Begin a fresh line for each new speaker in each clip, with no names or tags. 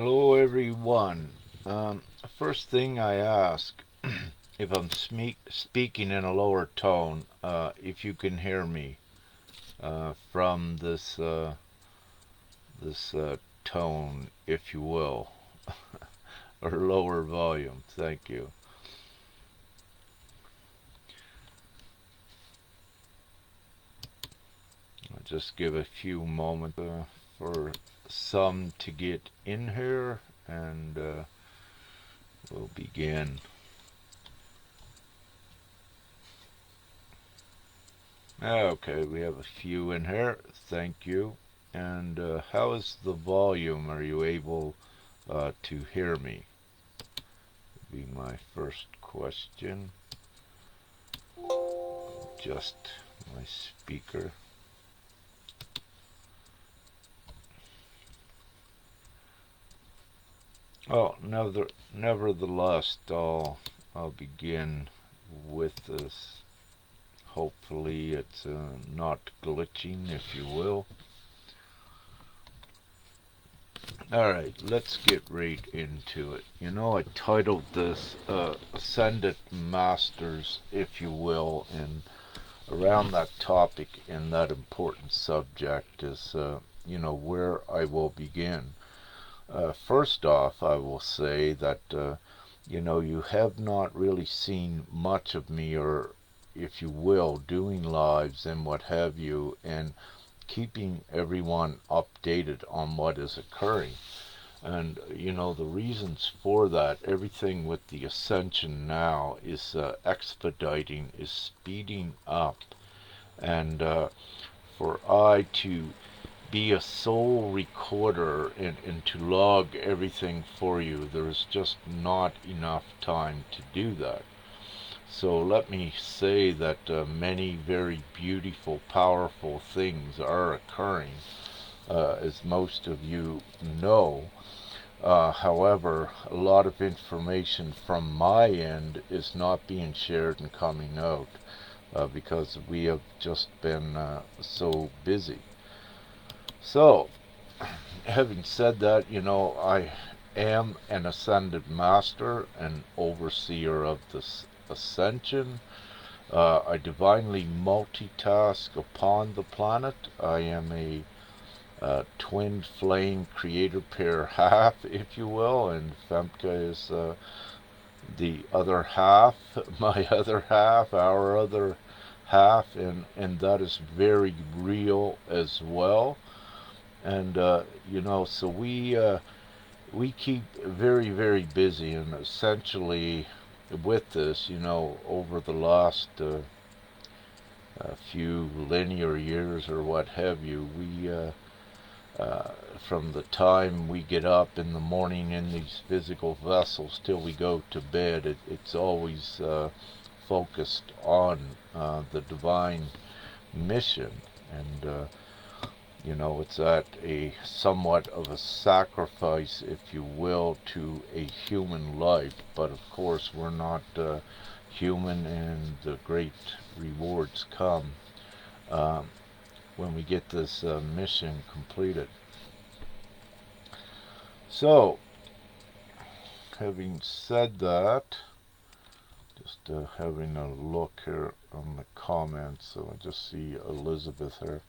Hello, everyone. First thing I ask, if I'm speaking in a lower tone, if you can hear me from this tone, if you will, or lower volume. Thank you. I'll just give a few moments for some to get in here, and we'll begin. Okay, we have a few in here. Thank you. And how is the volume? Are you able to hear me? Would be my first question. Just my speaker. Oh, nevertheless, I'll begin with this. Hopefully, it's not glitching, if you will. Alright, let's get right into it. I titled this Ascended Masters, if you will, and around that topic and that important subject is, where I will begin. First off, I will say that, you have not really seen much of me, or if you will, doing lives and what have you, and keeping everyone updated on what is occurring. And the reasons for that, everything with the Ascension now is expediting, is speeding up. And for I to be a sole recorder and to log everything for you, there's just not enough time to do that. So let me say that many very beautiful, powerful things are occurring, as most of you know. However, a lot of information from my end is not being shared and coming out because we have just been so busy. So, having said that, I am an ascended master, an overseer of this ascension. I divinely multitask upon the planet. I am a twin flame creator pair half, if you will, and Femke is the other half, my other half, our other half, and that is very real as well. And so we keep very, very busy, and essentially with this, over the last few linear years or what have you, we from the time we get up in the morning in these physical vessels till we go to bed, it's always focused on the divine mission. And it's at a somewhat of a sacrifice, if you will, to a human life. But of course, we're not human, and the great rewards come um, when we get this mission completed. So, having said that, just having a look here on the comments, so I just see Elizabeth here.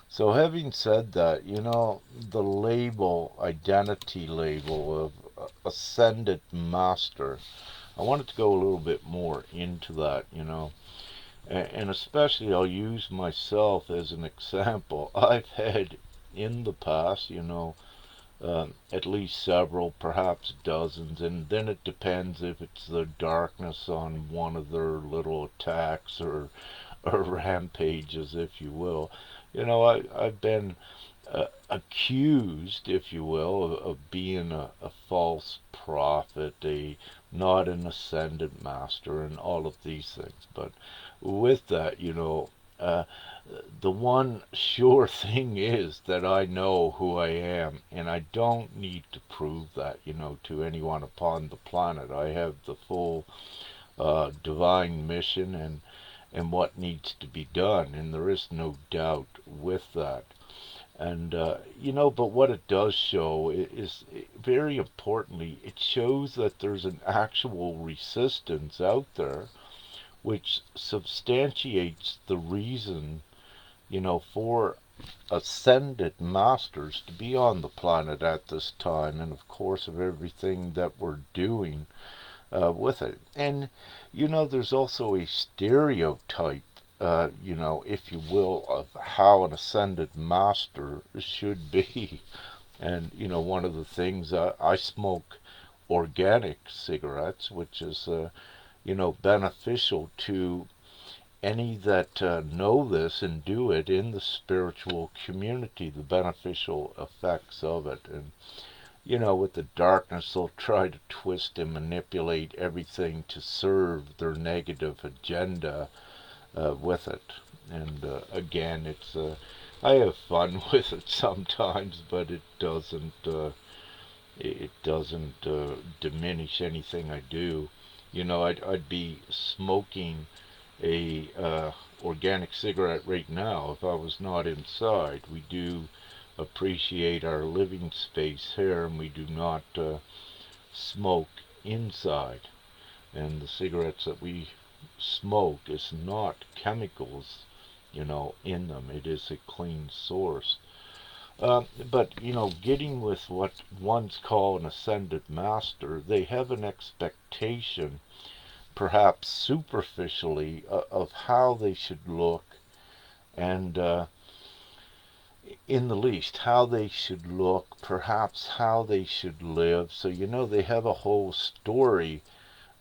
So, having said that, the label, identity label of Ascended Master, I wanted to go a little bit more into that, and especially I'll use myself as an example. I've had in the past, at least several, perhaps dozens, and then it depends if it's the darkness on one of their little attacks or rampages, if you will. I've been accused, if you will, of being a false prophet, a not an ascended master, and all of these things. But with that, the one sure thing is that I know who I am, and I don't need to prove that, to anyone upon the planet. I have the full divine mission and what needs to be done, and there is no doubt with that. And, but what it does show is, very importantly, it shows that there's an actual resistance out there which substantiates the reason, for ascended masters to be on the planet at this time, and of course of everything that we're doing with it. And there's also a stereotype, if you will, of how an ascended master should be. And one of the things, I smoke organic cigarettes, which is beneficial to any that know this and do it in the spiritual community, the beneficial effects of it. And with the darkness, they'll try to twist and manipulate everything to serve their negative agenda with it. And again, I have fun with it sometimes, but it doesn't diminish anything I do. I'd be smoking a organic cigarette right now if I was not inside. We do appreciate our living space here, and we do not smoke inside. And the cigarettes that we smoke is not chemicals, in them. It is a clean source. But, getting with what ones call an ascended master, they have an expectation, perhaps superficially, of how they should look, and in the least, how they should look, perhaps how they should live. So, they have a whole story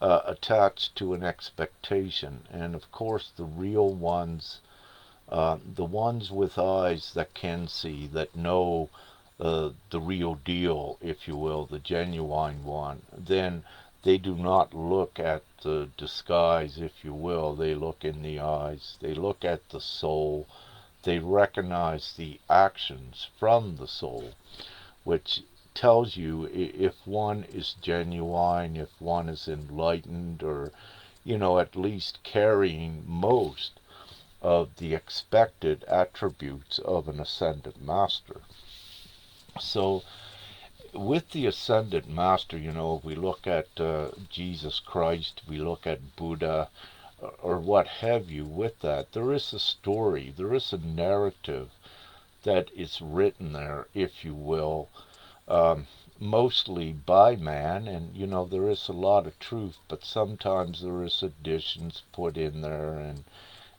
attached to an expectation. And of course, the real ones, the ones with eyes that can see, that know the real deal, if you will, the genuine one, then they do not look at the disguise, if you will. They look in the eyes, they look at the soul, they recognize the actions from the soul, which tells you if one is genuine, if one is enlightened, or, at least carrying most of the expected attributes of an ascended master. So, with the ascended master, we look at Jesus Christ, we look at Buddha, or what have you. With that, there is a story, there is a narrative that is written there, if you will, mostly by man. And there is a lot of truth, but sometimes there is additions put in there,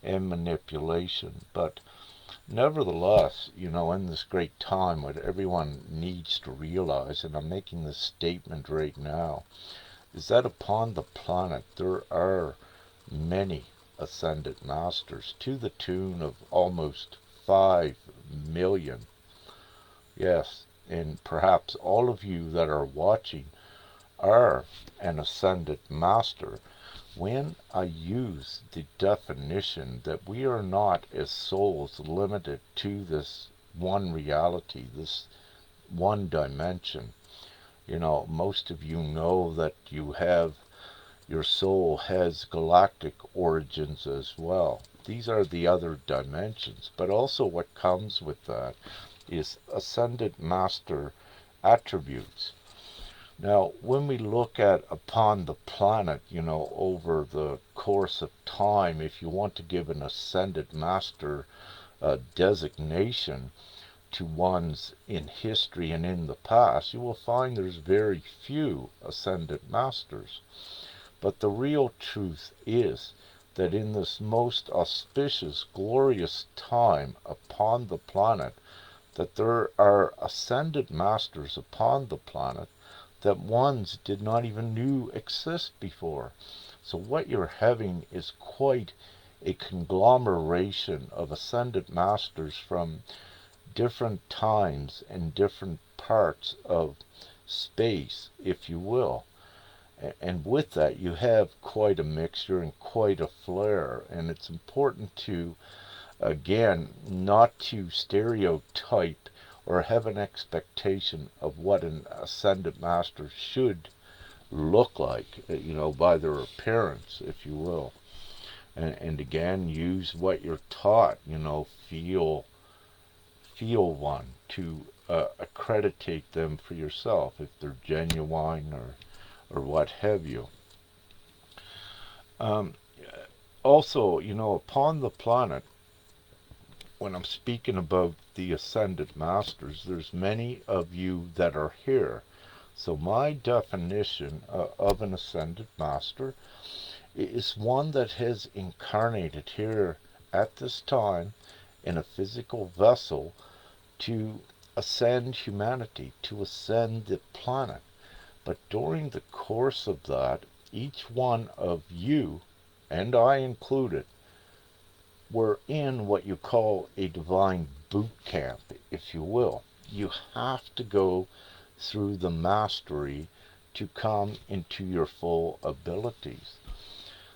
and manipulation. But nevertheless, in this great time, what everyone needs to realize, and I'm making this statement right now, is that upon the planet there are many ascended masters, to the tune of almost 5 million. Yes, and perhaps all of you that are watching are an ascended master. When I use the definition that we are not as souls limited to this one reality, this one dimension. Most of you know that your soul has galactic origins as well. These are the other dimensions, but also what comes with that is ascended master attributes. Now, when we look at upon the planet, over the course of time, if you want to give an ascended master designation to ones in history and in the past, you will find there's very few ascended masters. But the real truth is that in this most auspicious, glorious time upon the planet, that there are ascended masters upon the planet that ones did not even knew exist before. So what you're having is quite a conglomeration of ascended masters from different times and different parts of space, if you will. And with that, you have quite a mixture and quite a flare. And it's important to, again, not to stereotype or have an expectation of what an ascended master should look like, by their appearance, if you will. And again, use what you're taught, feel feel one, to accreditate them for yourself, if they're genuine or what have you. Um, Also, upon the planet, when I'm speaking about the Ascended Masters, there's many of you that are here. So my definition of an Ascended Master is one that has incarnated here at this time in a physical vessel to ascend humanity, to ascend the planet. But during the course of that, each one of you, and I included, were in what you call a divine boot camp, if you will. You have to go through the mastery to come into your full abilities.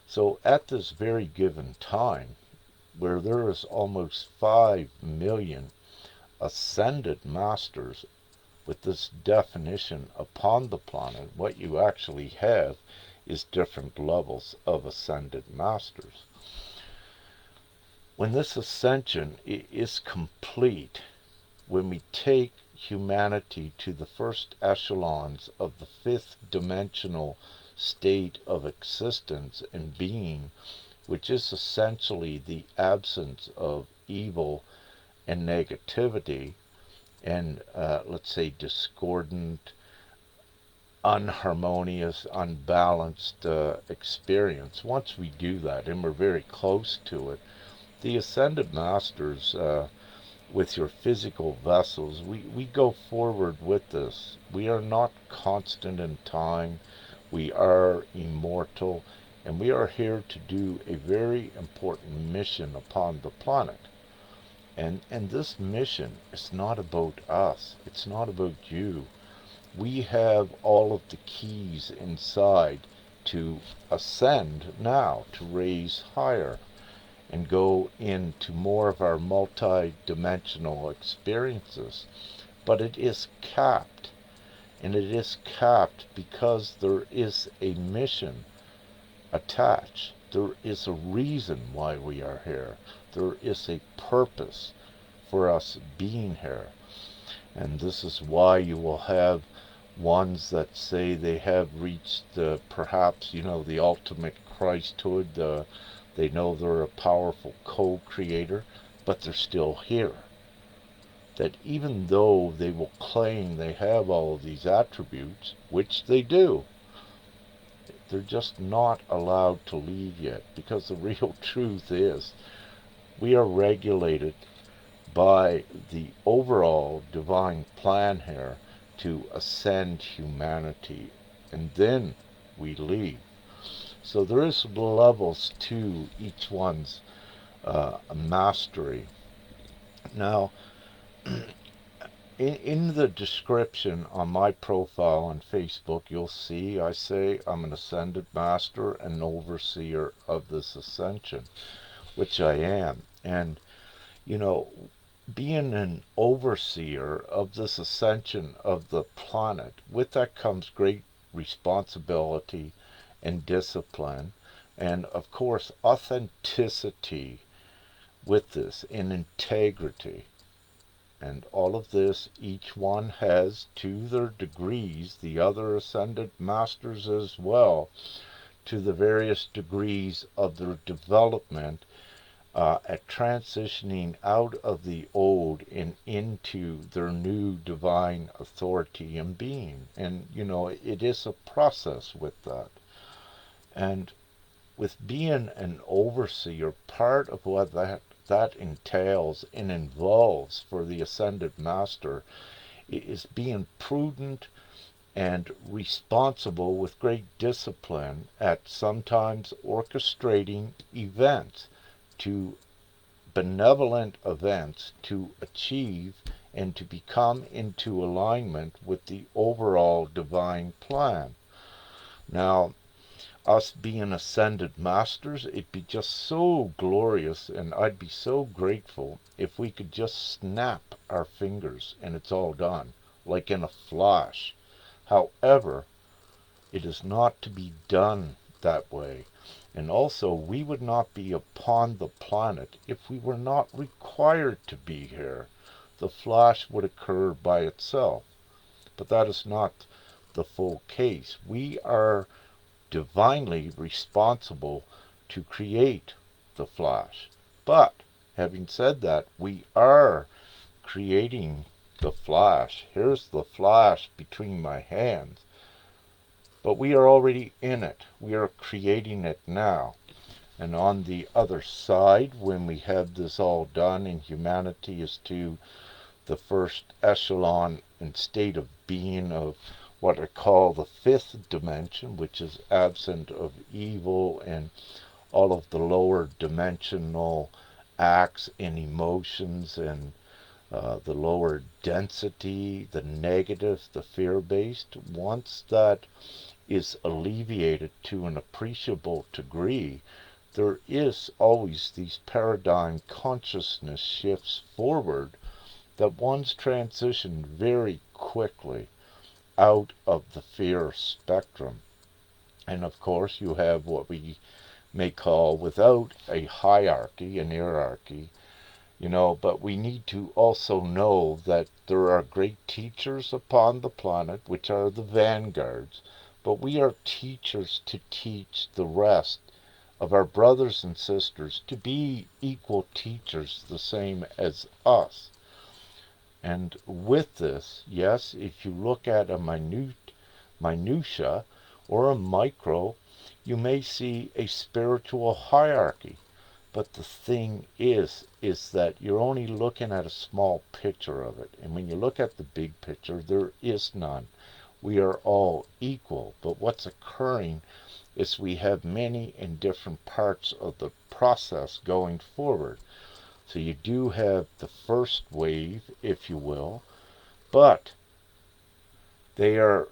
So at this very given time, where there is almost 5 million ascended masters with this definition upon the planet, what you actually have is different levels of ascended masters. When this ascension is complete, when we take humanity to the first echelons of the fifth dimensional state of existence and being, which is essentially the absence of evil and negativity and, let's say, discordant, unharmonious, unbalanced experience. Once we do that, and we're very close to it, the Ascended Masters, with your physical vessels, we go forward with this. We are not constant in time. We are immortal, and we are here to do a very important mission upon the planet. And this mission is not about us. It's not about you. We have all of the keys inside to ascend now, to raise higher and go into more of our multi-dimensional experiences. But it is capped. And it is capped because there is a mission attached. There is a reason why we are here. There is a purpose for us being here. And this is why you will have ones that say they have reached perhaps, the ultimate Christhood. They know they're a powerful co-creator, but they're still here. That even though they will claim they have all of these attributes, which they do, they're just not allowed to leave yet, because the real truth is we are regulated by the overall divine plan here to ascend humanity, and then we leave. So there is levels to each one's mastery. Now, in the description on my profile on Facebook, you'll see I say I'm an ascended master and overseer of this ascension, which I am. And, being an overseer of this ascension of the planet, with that comes great responsibility and discipline, and of course authenticity with this, and integrity. And all of this, each one has, to their degrees, the other ascended masters as well, to the various degrees of their development, at transitioning out of the old and into their new divine authority and being. And, it is a process with that. And with being an overseer, part of what that entails and involves for the ascended master is being prudent and responsible with great discipline at sometimes orchestrating events, to benevolent events, to achieve and to become into alignment with the overall divine plan. Now, us being ascended masters, it'd be just so glorious, and I'd be so grateful if we could just snap our fingers and it's all done, like in a flash. However, it is not to be done that way. And also, we would not be upon the planet if we were not required to be here. the flash would occur by itself. But that is not the full case. We are divinely responsible to create the flash. But, having said that, we are creating the flash. Here's the flash between my hands. But we are already in it. We are creating it now. And on the other side, when we have this all done and humanity is to the first echelon and state of being of what I call the fifth dimension, which is absent of evil and all of the lower dimensional acts and emotions and the lower density, the negative, the fear-based. Once that is alleviated to an appreciable degree, there is always these paradigm consciousness shifts forward that one's transition very quickly out of the fear spectrum. And of course you have what we may call, without a hierarchy, an hierarchy, but we need to also know that there are great teachers upon the planet, which are the vanguards, but we are teachers to teach the rest of our brothers and sisters to be equal teachers, the same as us. And with this, yes, if you look at a minutia or a micro, you may see a spiritual hierarchy. But the thing is that you're only looking at a small picture of it. And when you look at the big picture, there is none. We are all equal. But what's occurring is we have many and different parts of the process going forward. So you do have the first wave, if you will, but they are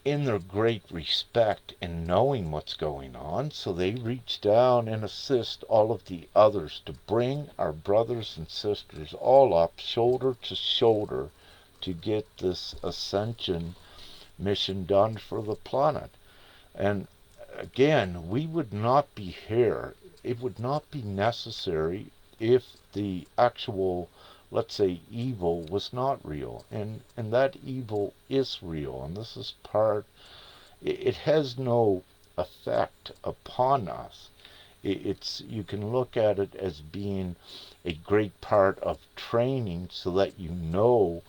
in their great respect in knowing what's going on, so they reach down and assist all of the others to bring our brothers and sisters all up shoulder to shoulder to get this ascension mission done for the planet. And again, we would not be here, it would not be necessary if the actual, let's say, evil was not real. And that evil is real, and this is part, it has no effect upon us. You can look at it as being a great part of training so that you know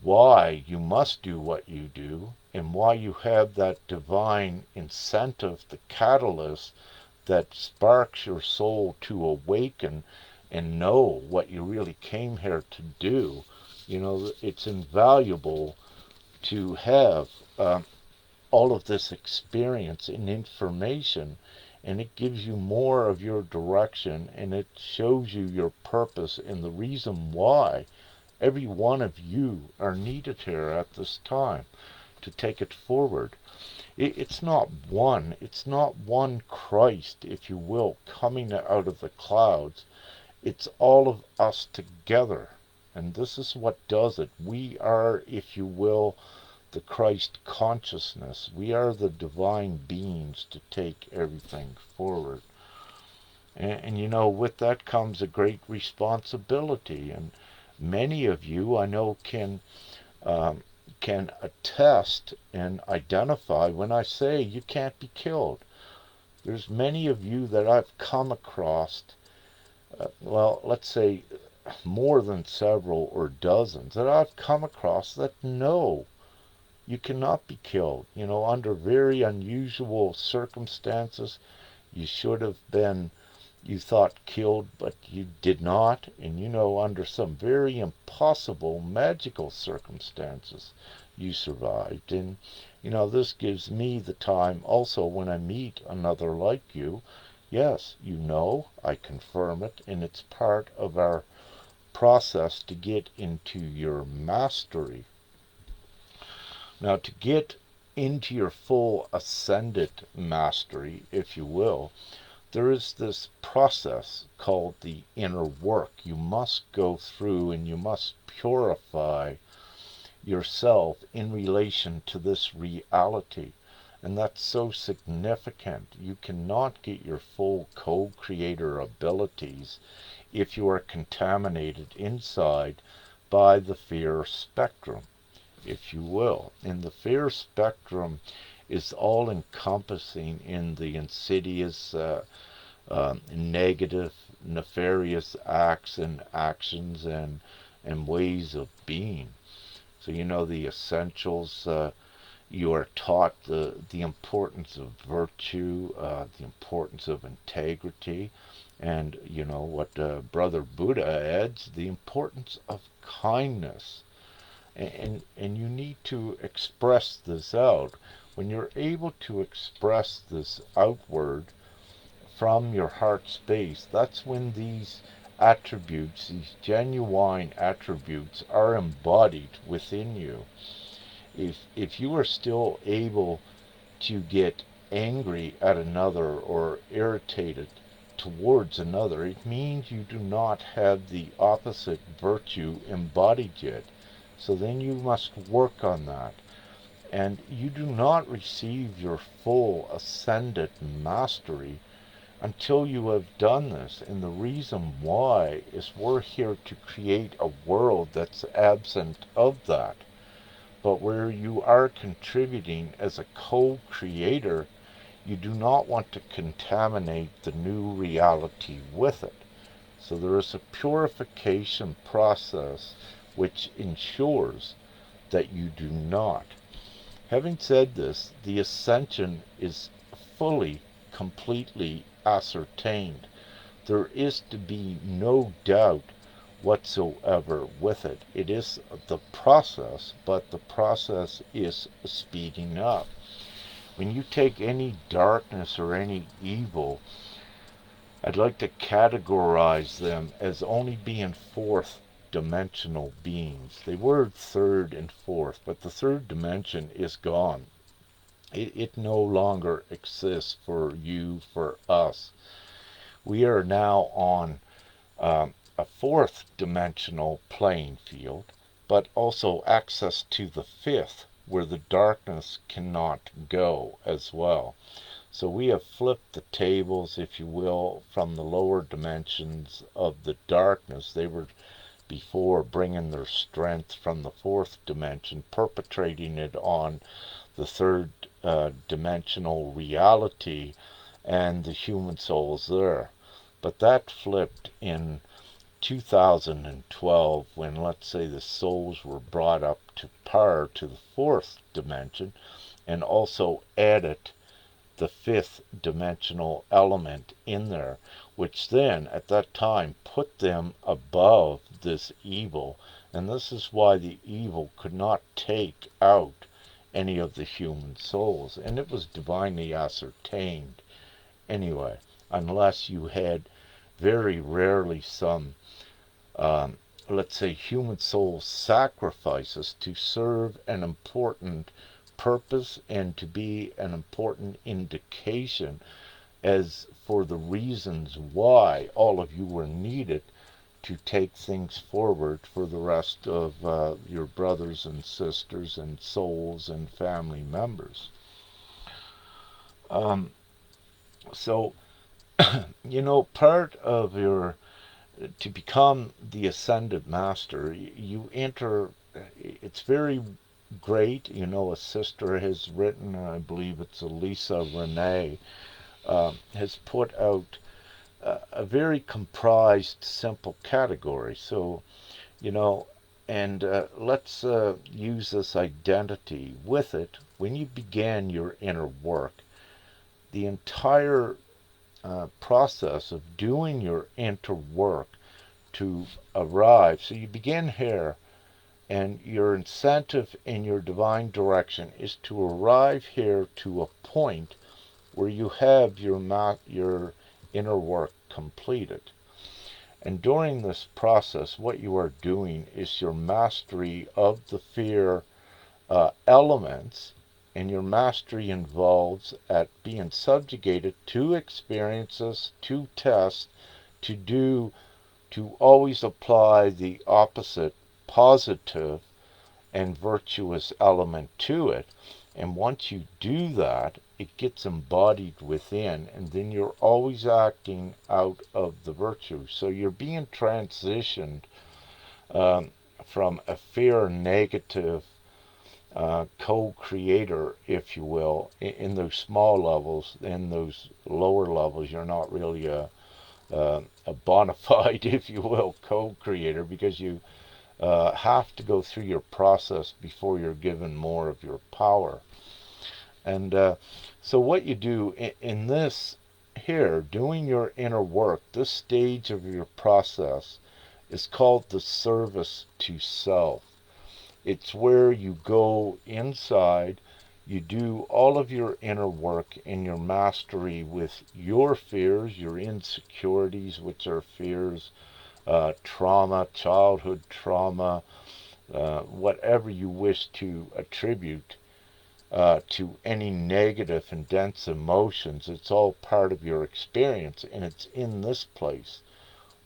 why you must do what you do and why you have that divine incentive, the catalyst that sparks your soul to awaken and know what you really came here to do. It's invaluable to have all of this experience and information, and it gives you more of your direction, and it shows you your purpose and the reason why every one of you are needed here at this time to take it forward. It's not one Christ, if you will, coming out of the clouds. It's all of us together. And this is what does it. We are, if you will, the Christ consciousness. We are the divine beings to take everything forward. And with that comes a great responsibility. And many of you, I know, can attest and identify when I say you can't be killed. There's many of you that I've come across, let's say more than several or dozens that I've come across that know you cannot be killed. Under very unusual circumstances, you should have been, you thought, killed, but you did not. And under some very impossible magical circumstances, you survived. And this gives me the time also when I meet another like you. Yes, I confirm it, and it's part of our process to get into your mastery. Now, to get into your full ascended mastery, if you will, there is this process called the inner work. You must go through and you must purify yourself in relation to this reality. And that's so significant. You cannot get your full co-creator abilities if you are contaminated inside by the fear spectrum, if you will. And the fear spectrum is all encompassing in the insidious, negative, nefarious acts and actions and ways of being. So, the essentials, you are taught the importance of virtue, the importance of integrity, and what Brother Buddha adds, the importance of kindness. And you need to express this out. When you're able to express this outward from your heart space, that's when these attributes, these genuine attributes, are embodied within you. If you are still able to get angry at another or irritated towards another, it means you do not have the opposite virtue embodied yet. So then you must work on that. And you do not receive your full ascended mastery until you have done this. And the reason why is we're here to create a world that's absent of that. But where you are contributing as a co-creator, you do not want to contaminate the new reality with it. So there is a purification process which ensures that you do not. Having said this, the ascension is fully, completely ascertained. There is to be no doubt whatsoever with it. It is the process, but the process is speeding up. When you take any darkness or any evil, I'd like to categorize them as only being fourth dimensional beings. They were third and fourth, but the third dimension is gone. It no longer exists for you, for us. We are now on a fourth dimensional playing field, but also access to the fifth, where the darkness cannot go as well. So we have flipped the tables, if you will, from the lower dimensions of the darkness. They were before bringing their strength from the fourth dimension, perpetrating it on the third dimensional reality and the human souls there. But that flipped in 2012 when, let's say, the souls were brought up to par to the fourth dimension and also added the fifth dimensional element in there, which then at that time put them above this evil. And this is why the evil could not take out any of the human souls, and it was divinely ascertained anyway, unless you had very rarely some let's say human soul sacrifices to serve an important purpose and to be an important indication as for the reasons why all of you were needed to take things forward for the rest of your brothers and sisters and souls and family members. So, part of your to become the ascended master, you enter. It's very great. A sister has written, I believe it's Elisa Renee, has put out a very comprised, simple category. So, and let's use this identity with it. When you began your inner work, the entire process of doing your inner work to arrive. So you begin here, and your incentive in your divine direction is to arrive here to a point where you have your inner work completed. And during this process, what you are doing is your mastery of the fear elements, and your mastery involves at being subjugated to experiences, to tests, to always apply the opposite positive and virtuous element to it. And once you do that, it gets embodied within, and then you're always acting out of the virtue. So you're being transitioned from a fear negative co-creator, if you will, in those small levels. In those lower levels, you're not really a bona fide, if you will, co-creator, because you have to go through your process before you're given more of your power. And so what you do in this here, doing your inner work, this stage of your process is called the service to self. It's where you go inside, you do all of your inner work in your mastery with your fears, your insecurities, which are fears, trauma, childhood trauma, whatever you wish to attribute to any negative and dense emotions. It's all part of your experience, and it's in this place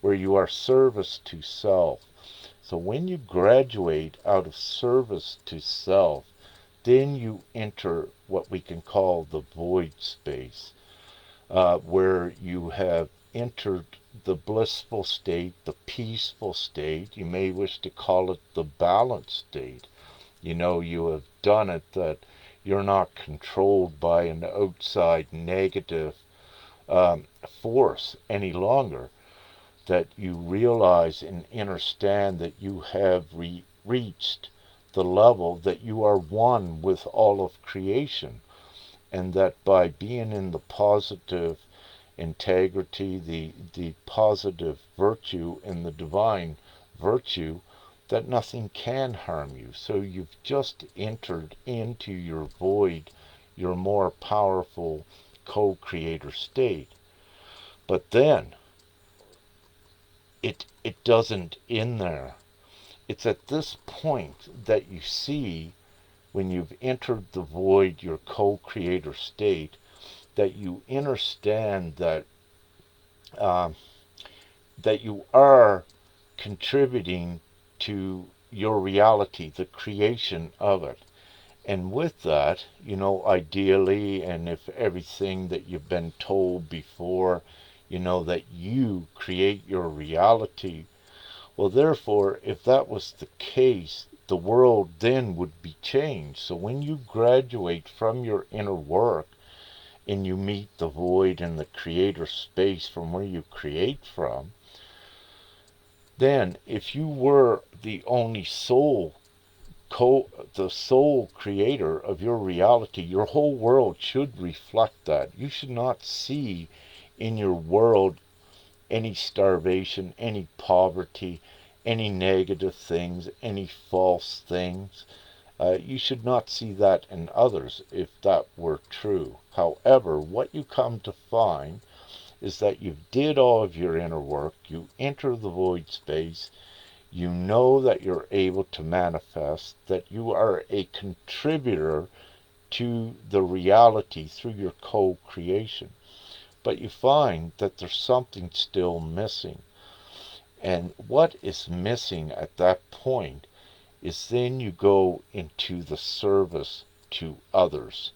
where you are service to self. So when you graduate out of service to self, then you enter what we can call the void space, where you have entered the blissful state, the peaceful state. You may wish to call it the balanced state. You know, you have done it, that you're not controlled by an outside negative force any longer, that you realize and understand that you have reached the level that you are one with all of creation, and that by being in the positive integrity, the positive virtue and the divine virtue, that nothing can harm you. So you've just entered into your void, your more powerful co-creator state. But then it doesn't end there. It's at this point that you see, when you've entered the void, your co-creator state, that you understand that that you are contributing to your reality, the creation of it. And with that, you know, ideally, and if everything that you've been told before, you know, that you create your reality. Well, therefore, if that was the case, the world then would be changed. So when you graduate from your inner work and you meet the void and the creator space from where you create from, then if you were the only soul, the sole creator of your reality, your whole world should reflect that. You should not see in your world any starvation, any poverty, any negative things, any false things. You should not see that in others if that were true. However, what you come to find is that you did all of your inner work, you enter the void space, you know that you're able to manifest, that you are a contributor to the reality through your co-creation. But you find that there's something still missing. And what is missing at that point is then you go into the service to others.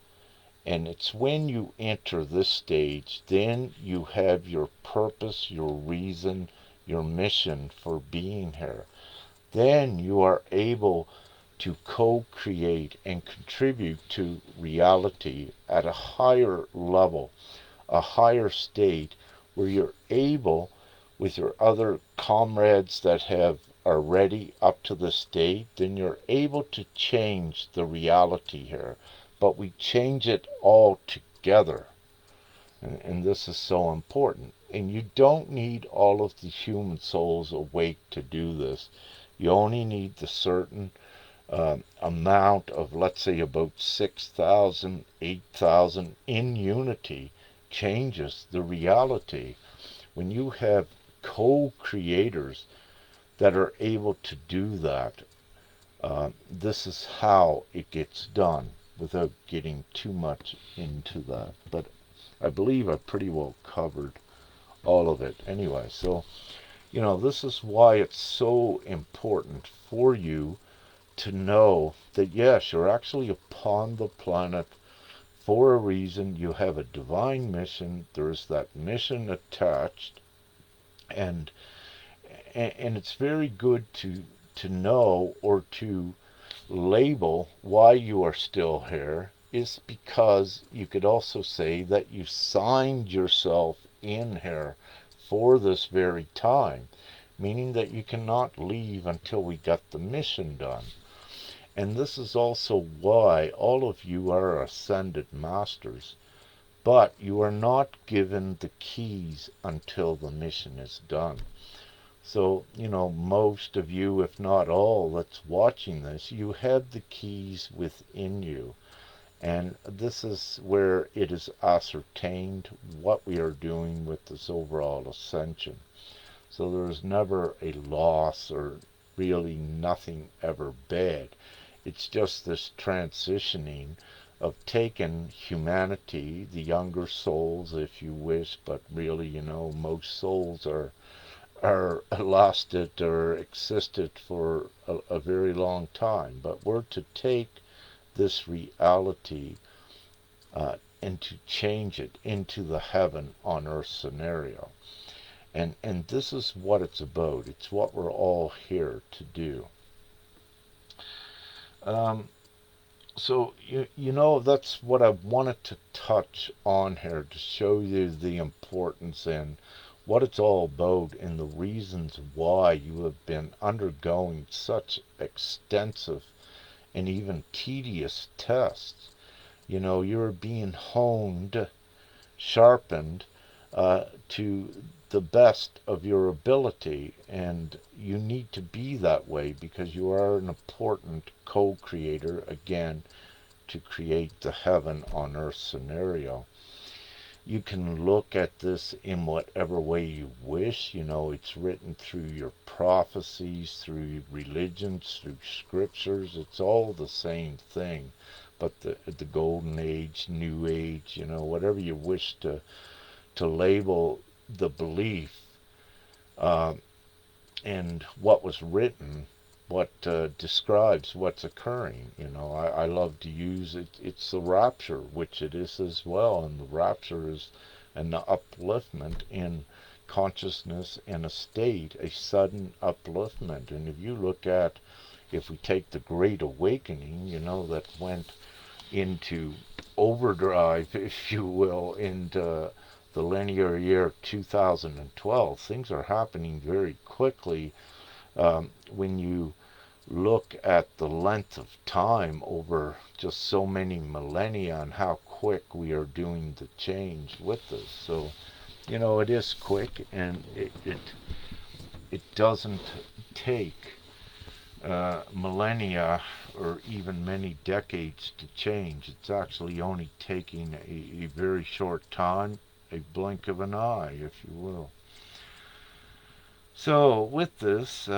And it's when you enter this stage, then you have your purpose, your reason, your mission for being here. Then you are able to co-create and contribute to reality at a higher level, a higher state, where you're able, with your other comrades that are ready up to the state, then you're able to change the reality here. But we change it all together. And this is so important. And you don't need all of the human souls awake to do this. You only need the certain amount of, let's say, about 6,000, 8,000 in unity changes the reality. When you have co-creators that are able to do that, this is how it gets done, without getting too much into that. But I believe I pretty well covered all of it anyway. So, you know, this is why it's so important for you to know that yes, you're actually upon the planet for a reason. You have a divine mission. There's that mission attached, and it's very good to know or to label why you are still here is because you could also say that you signed yourself in here for this very time, meaning that you cannot leave until we got the mission done. And this is also why all of you are ascended masters, but you are not given the keys until the mission is done. So, most of you, if not all, that's watching this, you have the keys within you. And this is where it is ascertained what we are doing with this overall ascension. So there's never a loss or really nothing ever bad. It's just this transitioning of taking humanity, the younger souls, if you wish, but really, most souls are lasted or existed for a very long time. But we're to take this reality and to change it into the heaven on earth scenario. And this is what it's about. It's what we're all here to do. So that's what I wanted to touch on here, to show you the importance and what it's all about and the reasons why you have been undergoing such extensive and even tedious tests. You're being honed, sharpened to the best of your ability, and you need to be that way because you are an important co-creator, again, to create the heaven on earth scenario. You can look at this in whatever way you wish. It's written through your prophecies, through religions, through scriptures. It's all the same thing. But the golden age, new age, whatever you wish to label the belief, and what was written, what describes what's occurring. I love to use it. It's the rapture, which it is as well, and the rapture is an upliftment in consciousness and a state, a sudden upliftment. And if you look at, if we take the Great Awakening, that went into overdrive, if you will, into the linear year 2012, things are happening very quickly. When you look at the length of time over just so many millennia and how quick we are doing the change with this. So, it is quick, and it doesn't take millennia or even many decades to change. It's actually only taking a very short time, a blink of an eye, if you will. So with this,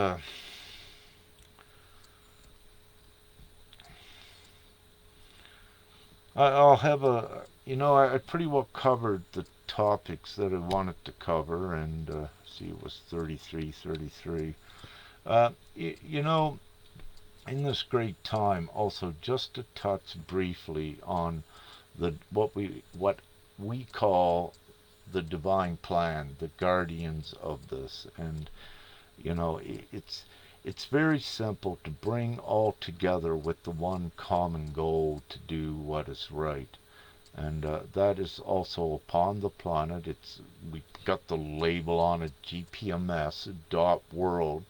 I'll have I pretty well covered the topics that I wanted to cover, and see, it was 33. In this great time, also just to touch briefly on what we call the divine plan, the guardians of this. And it's very simple to bring all together with the one common goal to do what is right. And that is also upon the planet. We got the label on it, GPMS .world,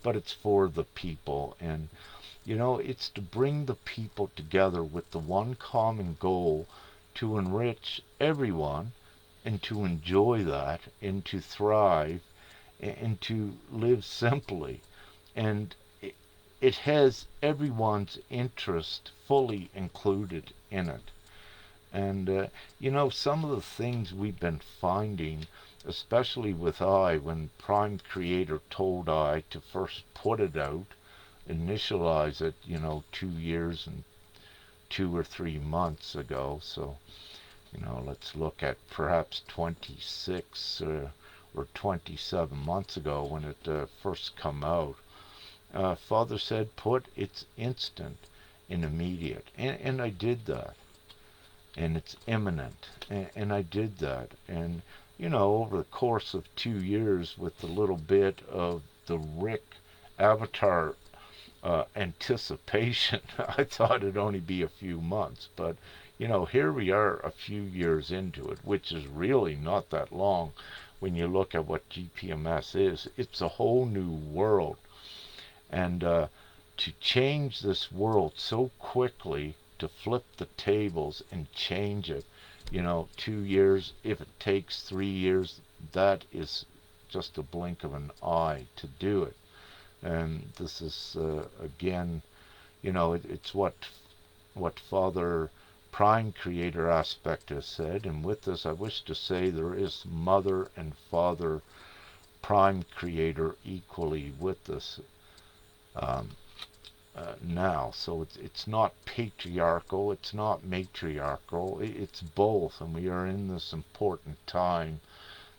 but it's for the people. And it's to bring the people together with the one common goal to enrich everyone, and to enjoy that, and to thrive, and to live simply. And it has everyone's interest fully included in it. And some of the things we've been finding, especially with when Prime Creator told to first put it out, initialize it, 2 years and 2 or 3 months ago. So, let's look at perhaps 26 or 27 months ago when it first come out. Father said, put it's instant and immediate. And I did that. And it's imminent. And I did that. And, over the course of 2 years, with a little bit of the Rick Avatar anticipation. I thought it'd only be a few months, but here we are a few years into it, which is really not that long when you look at what GPMS is. It's a whole new world, and to change this world so quickly, to flip the tables and change it, 2 years, if it takes 3 years, that is just a blink of an eye to do it. And this is again, it's what Father Prime Creator Aspect has said. And with this, I wish to say there is Mother and Father Prime Creator equally with this now. So it's not patriarchal, it's not matriarchal, it's both. And we are in this important time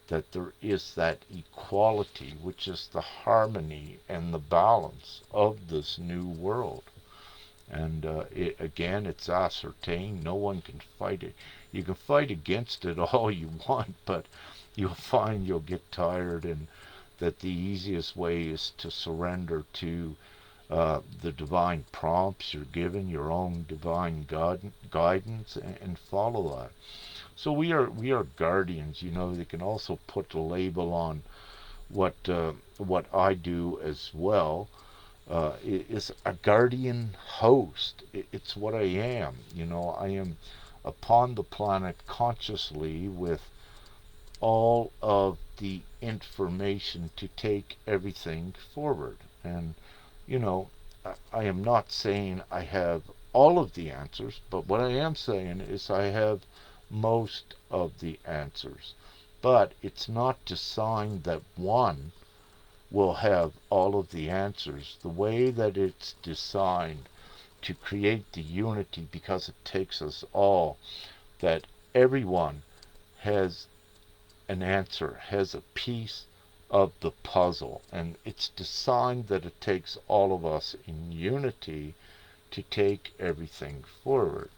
that there is that equality, which is the harmony and the balance of this new world. And again, it's ascertained. No one can fight it. You can fight against it all you want, but you'll find you'll get tired, and that the easiest way is to surrender to the divine prompts you're given, your own divine guidance, and follow that. So we are guardians. They can also put a label on what I do as well. Is a guardian host. It's what I am. I am upon the planet consciously with all of the information to take everything forward. And I am not saying I have all of the answers, but what I am saying is I have most of the answers. But it's not designed that one will have all of the answers. The way that it's designed to create the unity, because it takes us all, that everyone has an answer, has a piece of the puzzle, and it's designed that it takes all of us in unity to take everything forward.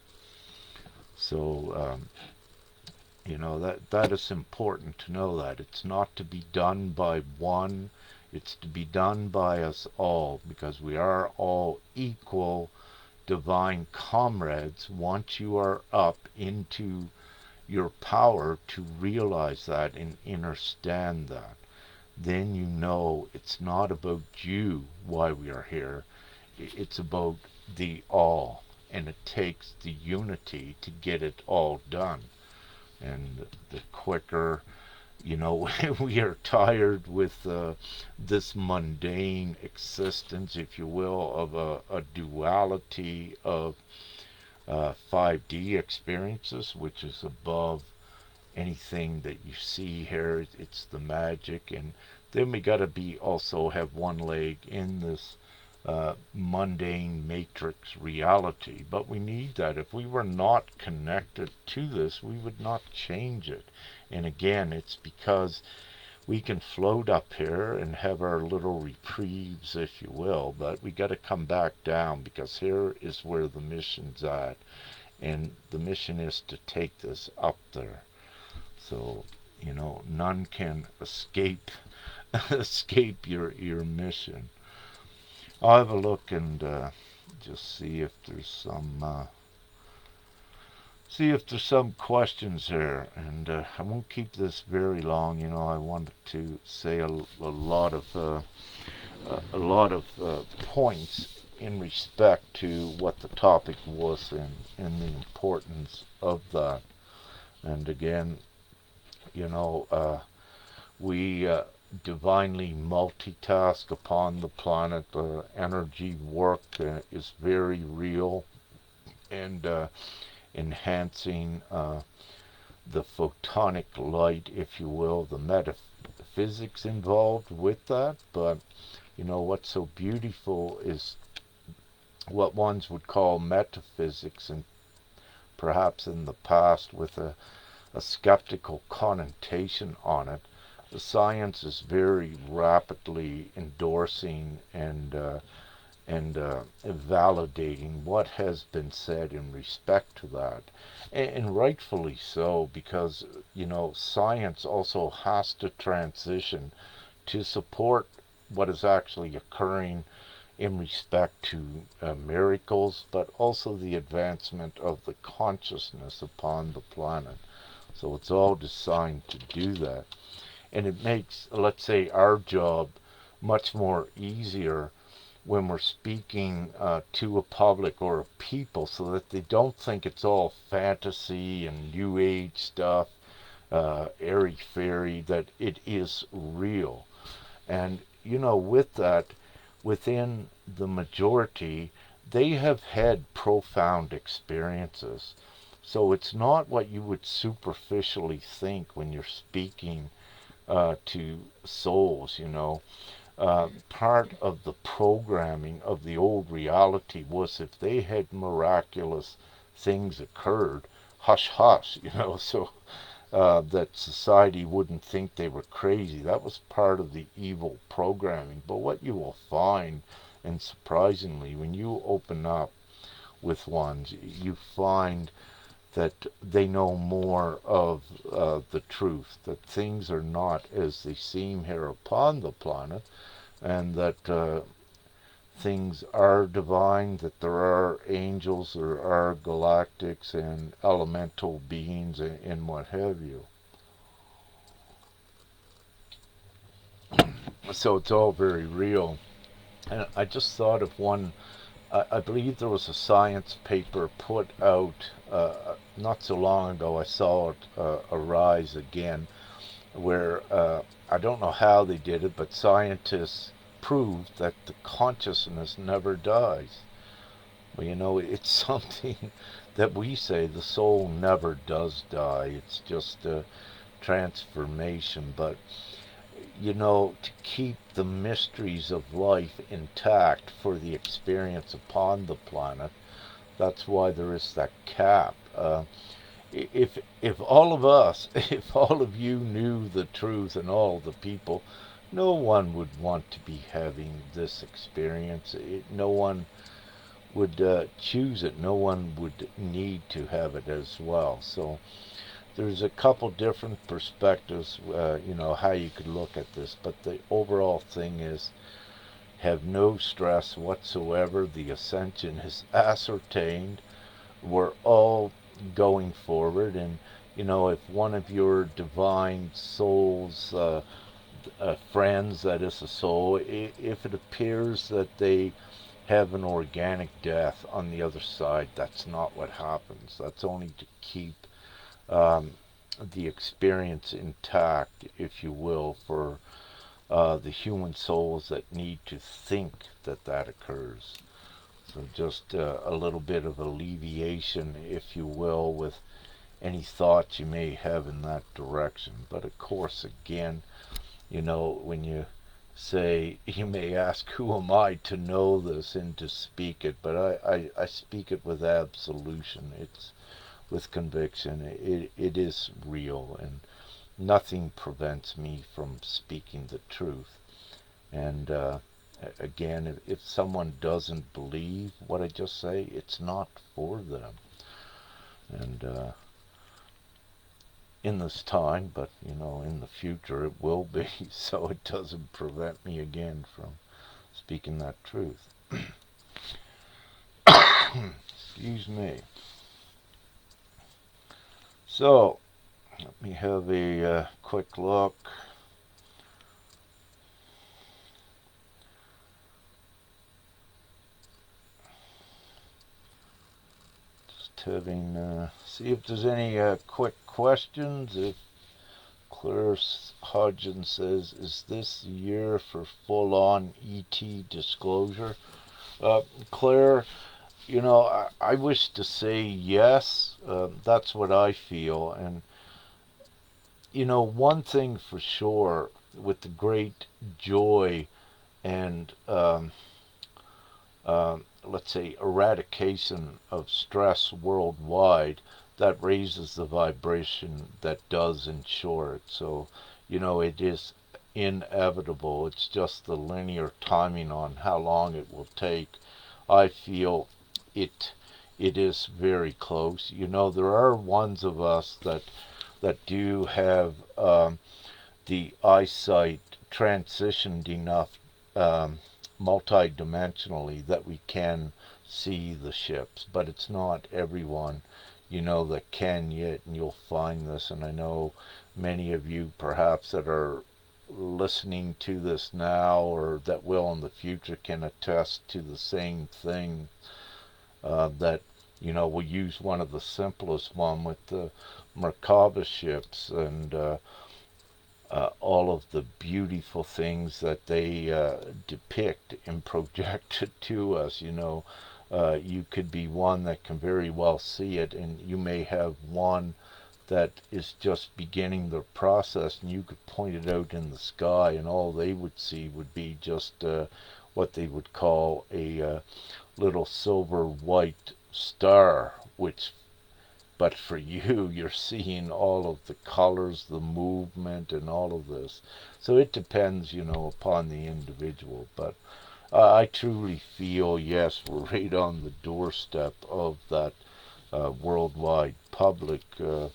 So that is important to know, that it's not to be done by one, it's to be done by us all, because we are all equal divine comrades once you are up into your power to realize that and understand that. Then it's not about you why we are here, it's about the all, and it takes the unity to get it all done. And the quicker, we are tired with this mundane existence, if you will, of a duality of 5D experiences, which is above anything that you see here. It's the magic. And then we got to also have one leg in this mundane matrix reality. But we need that. If we were not connected to this, we would not change it. And again, it's because we can float up here and have our little reprieves, if you will, but we got to come back down, because here is where the mission's at. And the mission is to take this up there. So, none can escape escape your mission. I'll have a look and just see if there's some questions there. And I won't keep this very long. I wanted to say a lot of points in respect to what the topic was, and the importance of that. And again, we divinely multitask upon the planet. Energy work is very real, and enhancing the photonic light, if you will, the metaphysics involved with that. But what's so beautiful is what ones would call metaphysics, and perhaps in the past with a skeptical connotation on it. The science is very rapidly endorsing and validating what has been said in respect to that, and rightfully so, because science also has to transition to support what is actually occurring in respect to miracles, but also the advancement of the consciousness upon the planet. So it's all designed to do that. And it makes, let's say, our job much more easier when we're speaking to a public or a people, so that they don't think it's all fantasy and new age stuff, airy fairy, that it is real. And, with that, within the majority, they have had profound experiences. So it's not what you would superficially think when you're speaking to souls. Part of the programming of the old reality was, if they had miraculous things occurred, hush hush, so that society wouldn't think they were crazy. That was part of the evil programming. But what you will find, and surprisingly, when you open up with ones, you find that they know more of the truth, that things are not as they seem here upon the planet, and that things are divine, that there are angels, there are galactics and elemental beings, and what have you. So it's all very real. And I just thought of one. I believe there was a science paper put out not so long ago. I saw it arise again, where I don't know how they did it, but scientists proved that the consciousness never dies. Well, it's something that we say the soul never does die. It's just a transformation. But, to keep the mysteries of life intact for the experience upon the planet, that's why there is that cap. If all of us, if all of you knew the truth, and all the people, no one would want to be having this experience. No one would choose it. No one would need to have it as well. So there's a couple different perspectives, how you could look at this. But the overall thing is, have no stress whatsoever. The ascension is ascertained. We're all going forward. And, if one of your divine souls, friends, that is a soul, if it appears that they have an organic death on the other side, that's not what happens. That's only to keep um, the experience intact, if you will, for the human souls that need to think that that occurs. So just a little bit of alleviation, if you will, with any thoughts you may have in that direction. But of course, again, when you say, you may ask, who am I to know this and to speak it? But I speak it with absolution. It's with conviction. It is real, and nothing prevents me from speaking the truth. And again, if someone doesn't believe what I just say, it's not for them. And in this time, but in the future it will be, so it doesn't prevent me again from speaking that truth. Excuse me. So, let me have a quick look. Having see if there's any quick questions. If Claire Hodgins says, "Is this the year for full-on ET disclosure?" Claire, I wish to say yes. That's what I feel, and one thing for sure, with the great joy and let's say, eradication of stress worldwide, that raises the vibration that does ensure it. So, it is inevitable. It's just the linear timing on how long it will take. I feel it is very close. There are ones of us that do have the eyesight transitioned enough multi-dimensionally that we can see the ships, but it's not everyone, that can yet, and you'll find this, and I know many of you perhaps that are listening to this now or that will in the future can attest to the same thing, that, we'll use one of the simplest one with the Merkaba ships, and all of the beautiful things that they depict and project to us. You could be one that can very well see it, and you may have one that is just beginning the process, and you could point it out in the sky, and all they would see would be just what they would call a little silver white star, which but for you, you're seeing all of the colors, the movement, and all of this. So it depends, upon the individual. But I truly feel, yes, we're right on the doorstep of that worldwide public ET,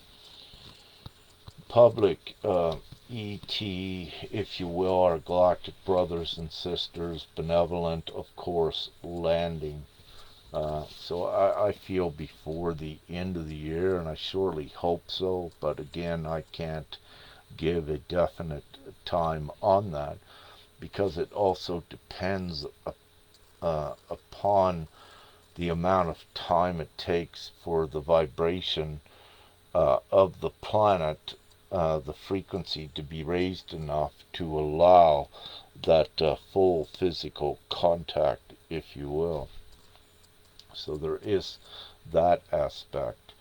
if you will, our galactic brothers and sisters, benevolent, of course, landing. So I feel before the end of the year, and I surely hope so, but again, I can't give a definite time on that because it also depends upon the amount of time it takes for the vibration of the planet, the frequency to be raised enough to allow that full physical contact, if you will. So there is that aspect.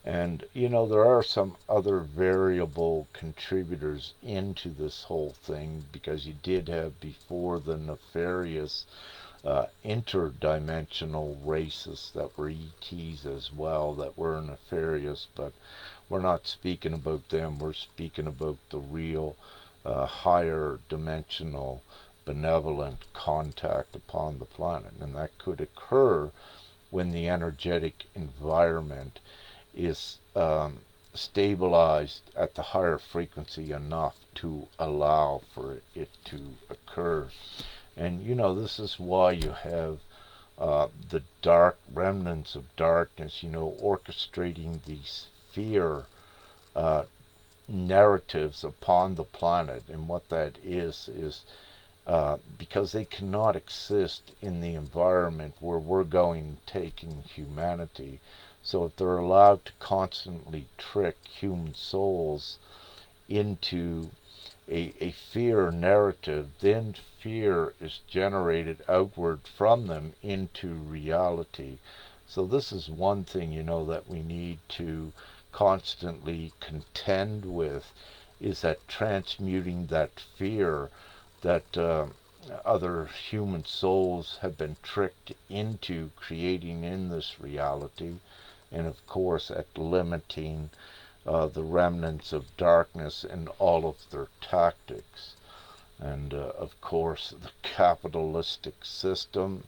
And, there are some other variable contributors into this whole thing because you did have before the nefarious interdimensional races that were ETs as well that were nefarious, but we're not speaking about them. We're speaking about the real higher dimensional benevolent contact upon the planet. And that could occur when the energetic environment is stabilized at the higher frequency enough to allow for it to occur. And this is why you have the dark remnants of darkness, orchestrating these fear narratives upon the planet. And what that is because they cannot exist in the environment where we're going taking humanity. So if they're allowed to constantly trick human souls into a fear narrative, then fear is generated outward from them into reality. So this is one thing, that we need to constantly contend with, is that transmuting that fear that other human souls have been tricked into creating in this reality, and of course at limiting the remnants of darkness and all of their tactics. And of course the capitalistic system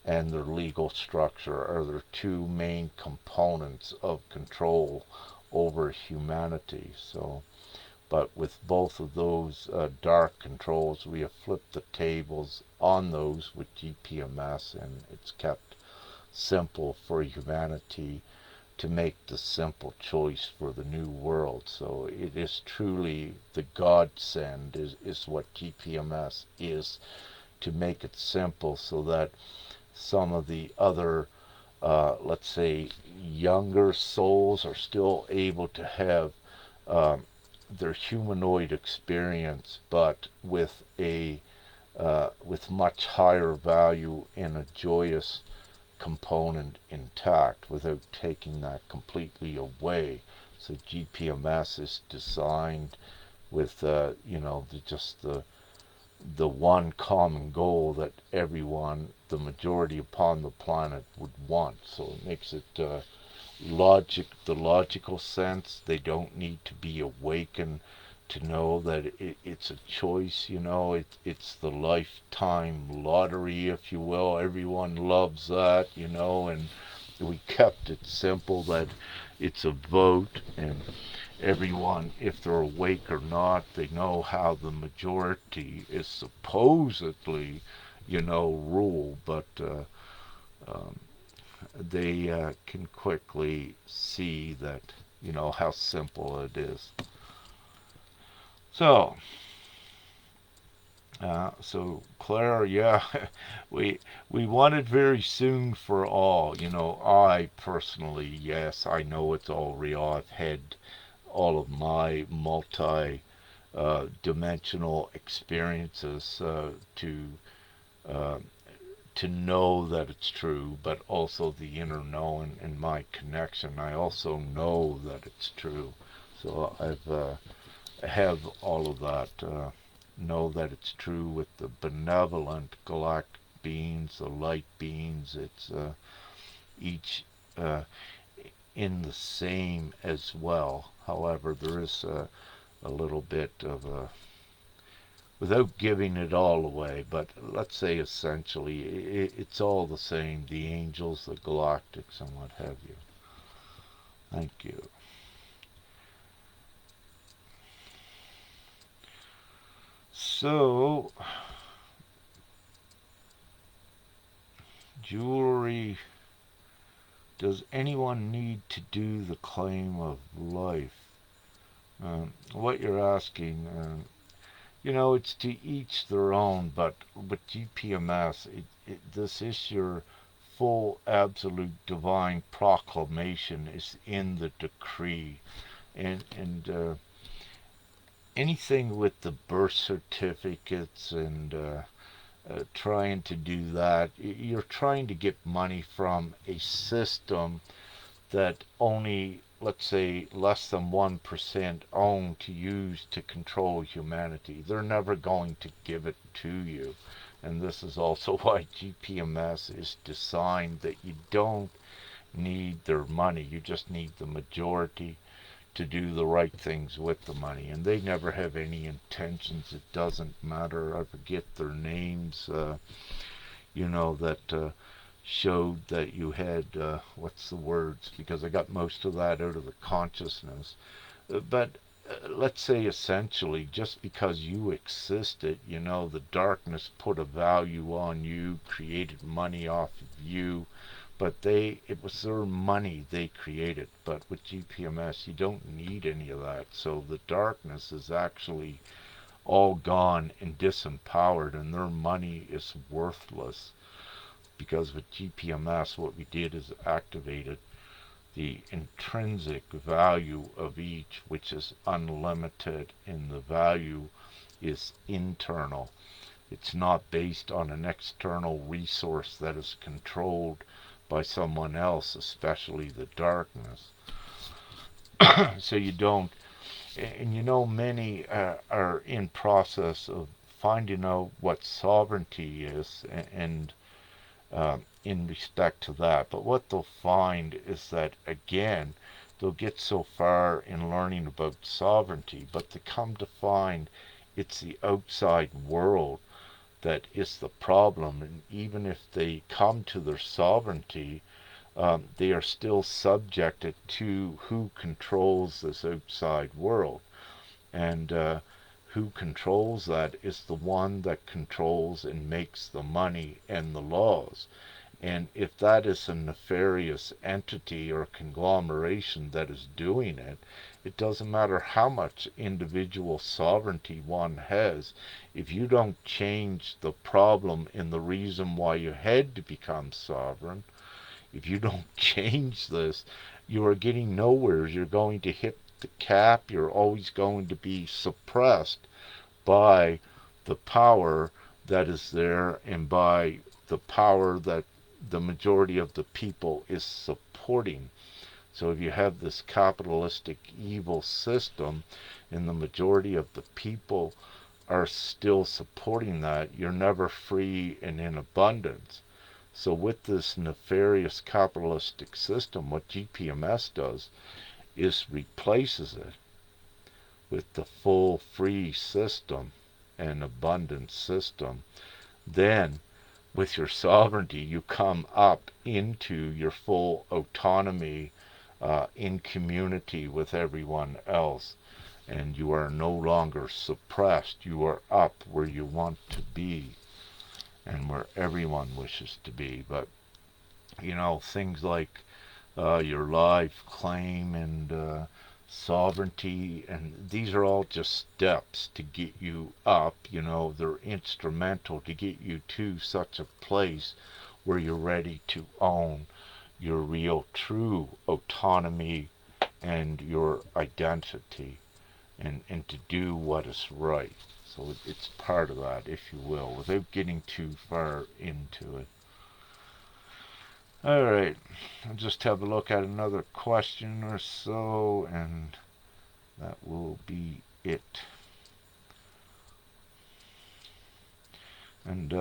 and their legal structure are their two main components of control over humanity. So but with both of those dark controls, we have flipped the tables on those with GPMS, and it's kept simple for humanity to make the simple choice for the new world. So it is truly the godsend is what GPMS is, to make it simple so that some of the other, let's say, younger souls are still able to have their humanoid experience, but with with much higher value and a joyous component intact without taking that completely away. So GPMS is designed with just the one common goal that everyone, the majority upon the planet, would want. So it makes it the logical sense. They don't need to be awakened to know that it's a choice. It's the lifetime lottery, if you will. Everyone loves that, and we kept it simple that it's a vote, and everyone, if they're awake or not, they know how the majority is supposedly, rule, but um, they can quickly see that, how simple it is. So Claire, yeah, we we want it very soon for all. I personally, yes, I know it's all real. I've had all of my multi dimensional experiences uh, to know that it's true, but also the inner knowing and my connection. I also know that it's true. So I have all of that. Know that it's true with the benevolent galactic beings, the light beings. It's each uh, in the same as well. However, there is a little bit of a, without giving it all away, but let's say essentially it's all the same, the angels, the galactics, and what have you. Thank you. So, jewelry. Does anyone need to do the claim of life? What you're asking, it's to each their own, but with GPMS, this is your full, absolute, divine proclamation is in the decree. And anything with the birth certificates and trying to do that, you're trying to get money from a system that only, let's say, less than 1% own to use to control humanity. They're never going to give it to you. And this is also why GPMS is designed that you don't need their money. You just need the majority to do the right things with the money. And they never have any intentions. It doesn't matter. I forget their names, that showed that you had, what's the words? Because I got most of that out of the consciousness. But let's say essentially, just because you existed, the darkness put a value on you, created money off of you, but it was their money they created. But with GPMS, you don't need any of that. So the darkness is actually all gone and disempowered, and their money is worthless. Because with GPMS, what we did is activated the intrinsic value of each, which is unlimited, and the value is internal. It's not based on an external resource that is controlled by someone else, especially the darkness. So you don't, and many are in process of finding out what sovereignty is, and in respect to that. But what they'll find is that, again, they'll get so far in learning about sovereignty, but they come to find it's the outside world that is the problem. And even if they come to their sovereignty, they are still subjected to who controls this outside world. And who controls that is the one that controls and makes the money and the laws. And if that is a nefarious entity or conglomeration that is doing it, it doesn't matter how much individual sovereignty one has. If you don't change the problem and the reason why you had to become sovereign, if you don't change this, you are getting nowhere. You're going to hit the cap. You're always going to be suppressed by the power that is there and by the power that the majority of the people is supporting. So if you have this capitalistic evil system and the majority of the people are still supporting that, you're never free and in abundance. So with this nefarious capitalistic system, what GPMS does is replaces it with the full free system and abundant system. Then with your sovereignty, you come up into your full autonomy in community with everyone else. And you are no longer suppressed. You are up where you want to be and where everyone wishes to be. But, things like your life claim and sovereignty, and these are all just steps to get you up. They're instrumental to get you to such a place where you're ready to own your real true autonomy and your identity, and to do what is right. So it's part of that, if you will, without getting too far into it. Alright, I'll just have a look at another question or so, and that will be it. And,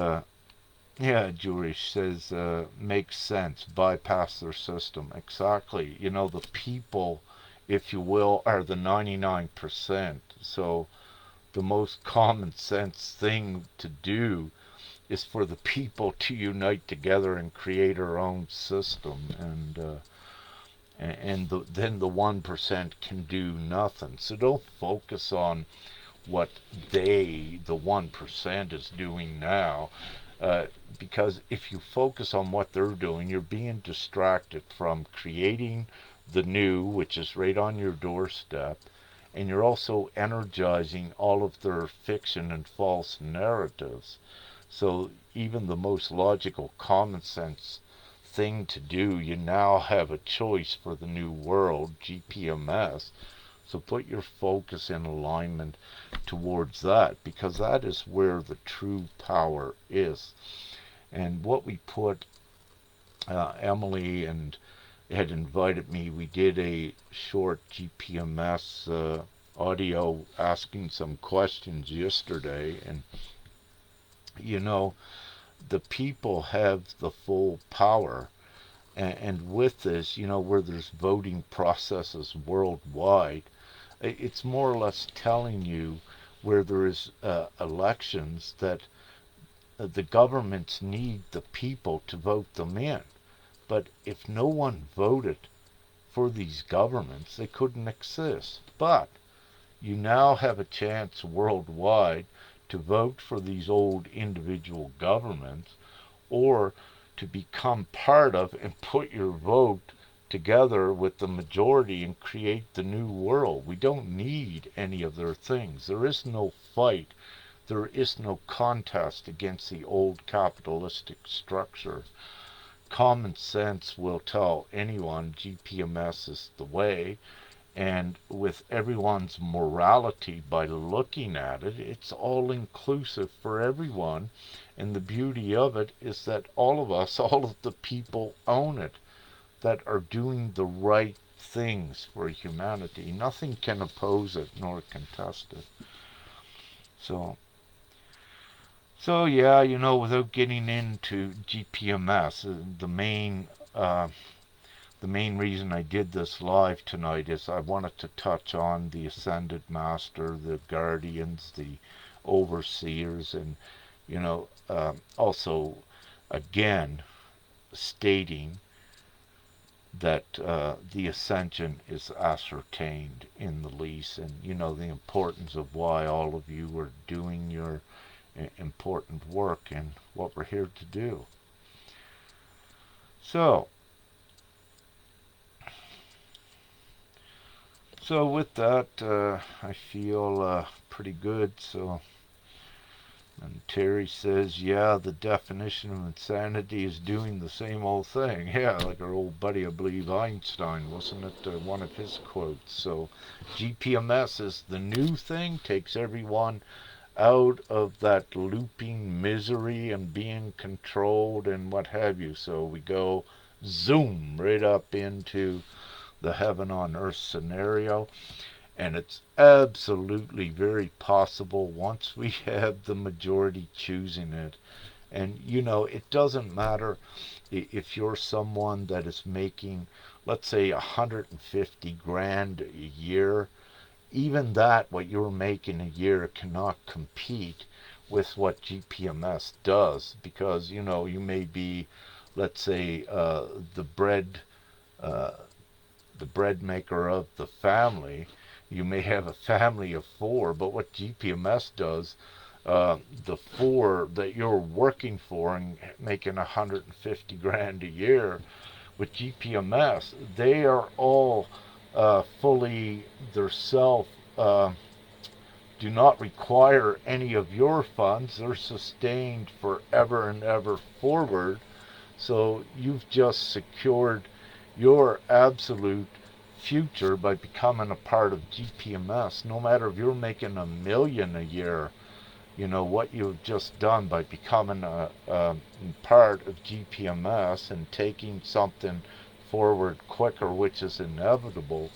yeah, Jurish says, makes sense, bypass their system. Exactly. The people, if you will, are the 99%. So the most common sense thing to do is for the people to unite together and create our own system, and then the 1% can do nothing. So don't focus on what the 1%, is doing now, because if you focus on what they're doing, you're being distracted from creating the new, which is right on your doorstep, and you're also energizing all of their fiction and false narratives. So even the most logical, common sense thing to do, you now have a choice for the new world, GPMS. So put your focus in alignment towards that, because that is where the true power is. And what we put, Emily and had invited me, we did a short GPMS audio asking some questions yesterday, and the people have the full power. And with this, where there's voting processes worldwide, it's more or less telling you where there is elections that the governments need the people to vote them in. But if no one voted for these governments, they couldn't exist. But you now have a chance worldwide to vote for these old individual governments, or to become part of and put your vote together with the majority and create the new world. We don't need any of their things. There is no fight. There is no contest against the old capitalistic structure. Common sense will tell anyone GPMS is the way, and with everyone's morality, by looking at it, it's all inclusive for everyone. And the beauty of it is that all of us, all of the people own it, that are doing the right things for humanity. Nothing can oppose it nor contest it. So yeah, without getting into GPMS, the main reason I did this live tonight is I wanted to touch on the Ascended Master, the Guardians, the Overseers, and also again stating that the Ascension is ascertained in the lease, and the importance of why all of you are doing your important work and what we're here to do. So with that, I feel pretty good. And Terry says, yeah, the definition of insanity is doing the same old thing. Yeah, like our old buddy, I believe Einstein, wasn't it? One of his quotes. So GPMS is the new thing, takes everyone out of that looping misery and being controlled and what have you. So we go zoom right up into the heaven on earth scenario. And it's absolutely very possible once we have the majority choosing it. And it doesn't matter if you're someone that is making, let's say, 150 grand a year. Even that, what you're making a year, cannot compete with what GPMS does, because you know you may be, let's say, the bread uh, the bread maker of the family. You may have a family of four, but what GPMS does, the four that you're working for and making 150 grand a year with GPMS, they are all fully their self. Do not require any of your funds. They're sustained forever and ever forward. So you've just secured your absolute future by becoming a part of GPMS. No matter if you're making $1 million a year, you know what you've just done by becoming a part of GPMS and taking something forward quicker, which is inevitable.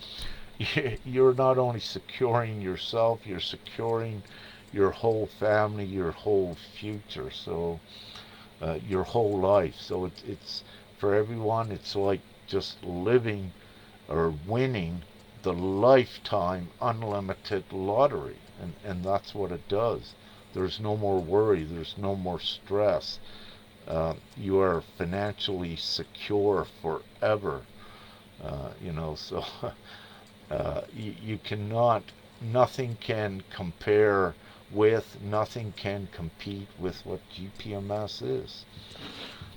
You're not only securing yourself, you're securing your whole family, your whole future. So your whole life. So it's for everyone. It's like just living or winning the lifetime unlimited lottery, and that's what it does. There's no more worry. There's no more stress. You are financially secure forever. So you cannot. Nothing can compare with, nothing can compete with what GPMS is.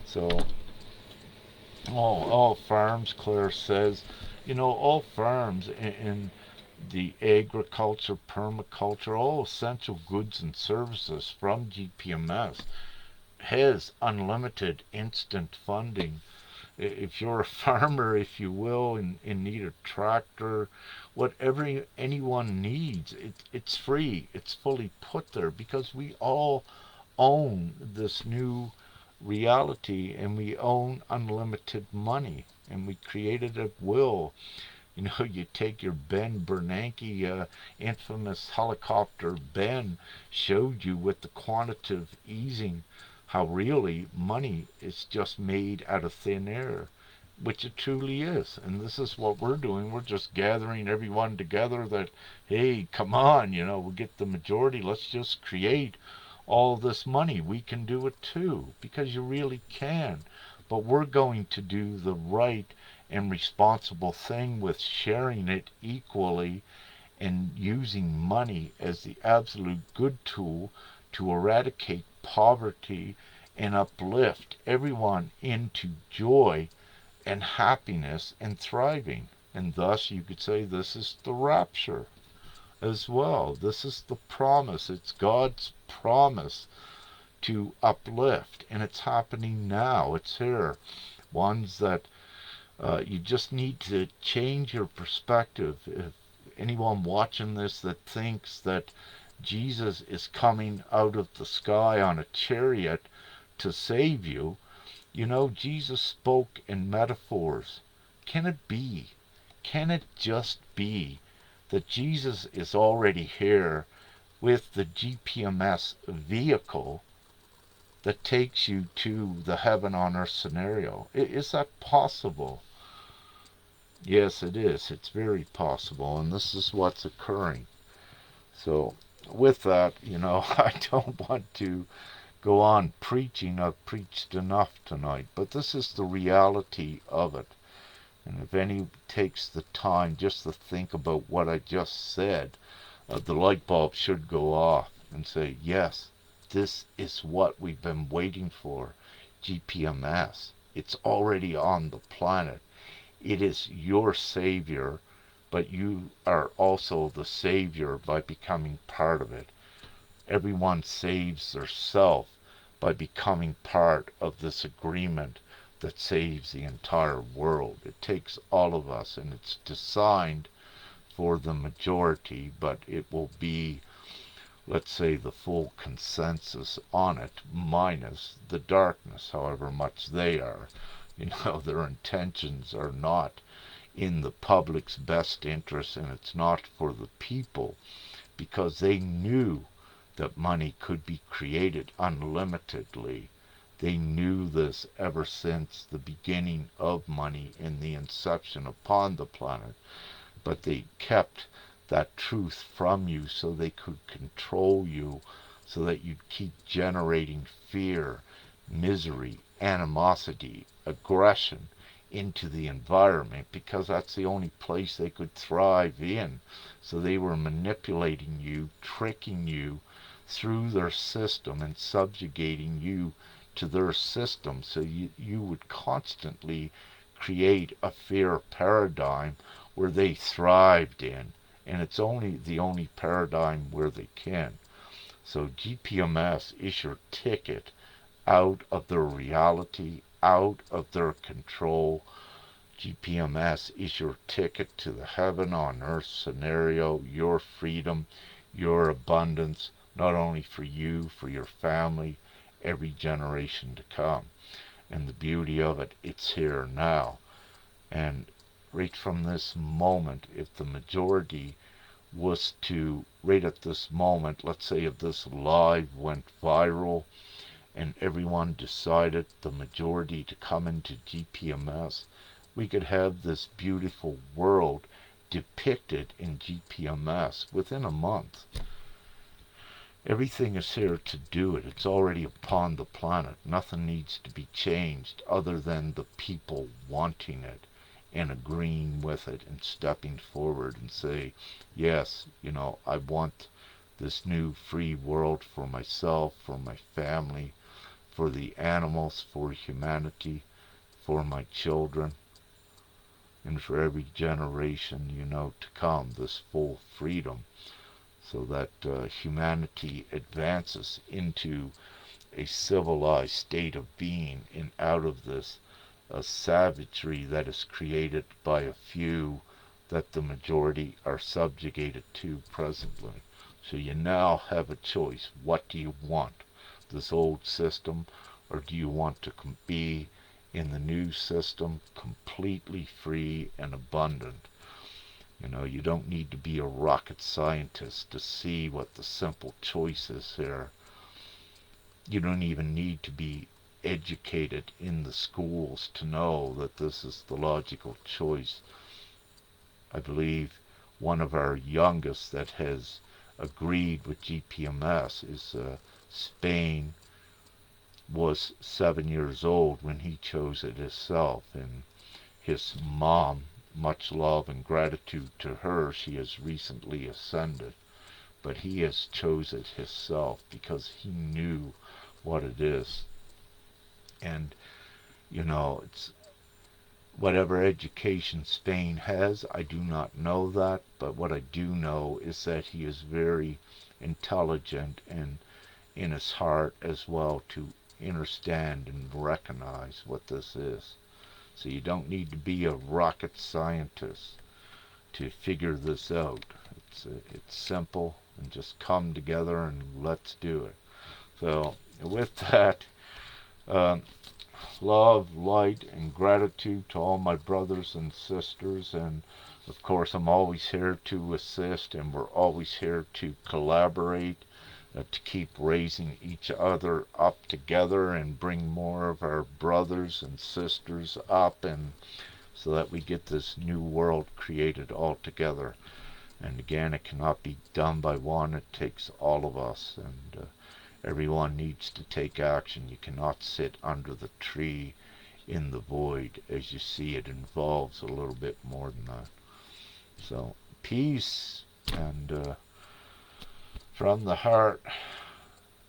So, all farms, Claire says, all farms in the agriculture, permaculture, all essential goods and services from GPMS has unlimited instant funding. If you're a farmer, if you will, and need a tractor, whatever anyone needs, it's free. It's fully put there because we all own this new reality and we own unlimited money and we created at will. You take your Ben Bernanke, infamous helicopter Ben, showed you with the quantitative easing how really money is just made out of thin air, which it truly is. And this is what we're doing. We're just gathering everyone together that, hey, come on, we'll get the majority. Let's just create all this money. We can do it too, because you really can. But we're going to do the right and responsible thing with sharing it equally and using money as the absolute good tool to eradicate poverty and uplift everyone into joy and happiness and thriving. And thus you could say this is the rapture as well. This is the promise. It's God's promise to uplift, and it's happening now. It's here. Ones that you just need to change your perspective. If anyone watching this that thinks that Jesus is coming out of the sky on a chariot to save you, Jesus spoke in metaphors. Can it be? Can it just be that Jesus is already here with the GPMS vehicle that takes you to the heaven on earth scenario? Is that possible? Yes, it is. It's very possible, and this is what's occurring. So, with that, I don't want to go on preaching. I've preached enough tonight, but this is the reality of it. And if any takes the time just to think about what I just said, the light bulb should go off and say, yes, this is what we've been waiting for. GPMS. It's already on the planet. It is your savior, but you are also the savior by becoming part of it. Everyone saves their self by becoming part of this agreement that saves the entire world. It takes all of us, and it's designed for the majority, but it will be, let's say, the full consensus on it, minus the darkness, however much they are. Their intentions are not in the public's best interest, and it's not for the people, because they knew that money could be created unlimitedly. They knew this ever since the beginning of money in the inception upon the planet, but they kept that truth from you so they could control you so that you'd keep generating fear, misery, animosity, aggression into the environment, because that's the only place they could thrive in. So they were manipulating you, tricking you through their system and subjugating you to their system, so you would constantly create a fear paradigm where they thrived in. And it's only the only paradigm where they can. So GPMS is your ticket out of their reality, out of their control. GPMS is your ticket to the heaven on earth scenario, your freedom, your abundance, not only for you, for your family, every generation to come. And the beauty of it, it's here now. And right from this moment, if the majority was to, right at this moment, let's say if this live went viral and everyone decided, the majority, to come into GPMS, we could have this beautiful world depicted in GPMS within a month. Everything is here to do it. It's already upon the planet. Nothing needs to be changed other than the people wanting it and agreeing with it and stepping forward and say, yes, I want this new free world for myself, for my family, for the animals, for humanity, for my children, and for every generation, to come, this full freedom, so that humanity advances into a civilized state of being and out of this savagery that is created by a few that the majority are subjugated to presently. So you now have a choice. What do you want? This old system, or do you want to be in the new system, completely free and abundant? You don't need to be a rocket scientist to see what the simple choice is here. You don't even need to be educated in the schools to know that this is the logical choice. I believe one of our youngest that has agreed with GPMS is Spain. Was 7 years old when he chose it himself, and his mom, much love and gratitude to her, she has recently ascended, but he has chosen it himself because he knew what it is. And it's whatever education Spain has, I do not know that, but what I do know is that he is very intelligent and in his heart as well to understand and recognize what this is. So you don't need to be a rocket scientist to figure this out. It's simple, and just come together and let's do it. So with that, um, love, light, and gratitude to all my brothers and sisters. And of course, I'm always here to assist, and we're always here to collaborate, to keep raising each other up together and bring more of our brothers and sisters up, and so that we get this new world created all together. And again, it cannot be done by one. It takes all of us, and everyone needs to take action. You cannot sit under the tree in the void. As you see, it involves a little bit more than that. So, peace, and from the heart,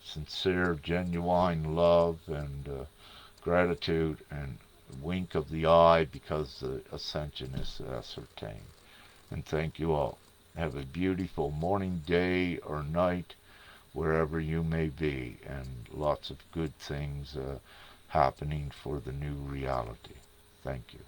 sincere, genuine love and gratitude, and wink of the eye because the ascension is ascertained. And thank you all. Have a beautiful morning, day, or night, wherever you may be, and lots of good things happening for the new reality. Thank you.